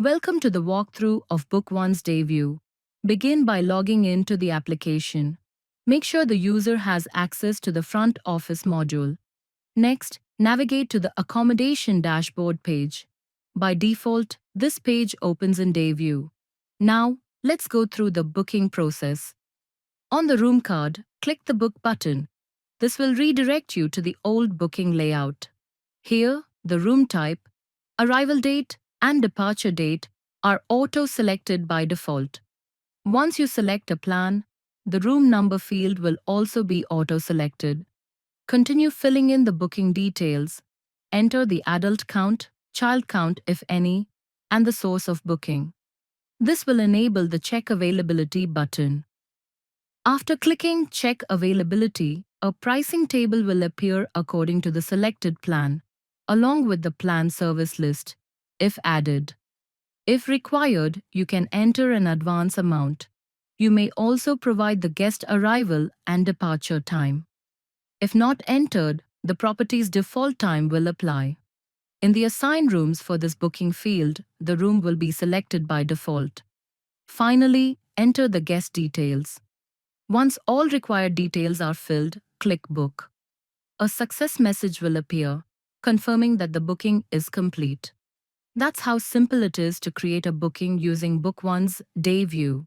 Welcome to the walkthrough of BookOne's Day View. Begin by logging in to the application. Make sure the user has access to the front office module. Next, navigate to the accommodation dashboard page. By default, this page opens in Day View. Now, let's go through the booking process. On the room card, click the Book button. This will redirect you to the old booking layout. Here, the room type, arrival date, and departure date are auto-selected by default. Once you select a plan, the room number field will also be auto-selected. Continue filling in the booking details. Enter the adult count, child count if any, and the source of booking. This will enable the Check Availability button. After clicking Check Availability, a pricing table will appear according to the selected plan, along with the plan service list, if added. If required, you can enter an advance amount. You may also provide the guest arrival and departure time. If not entered, the property's default time will apply. In the Assign Rooms for this booking field, the room will be selected by default. Finally, enter the guest details. Once all required details are filled, click Book. A success message will appear, confirming that the booking is complete. That's how simple it is to create a booking using BookOne's Day View.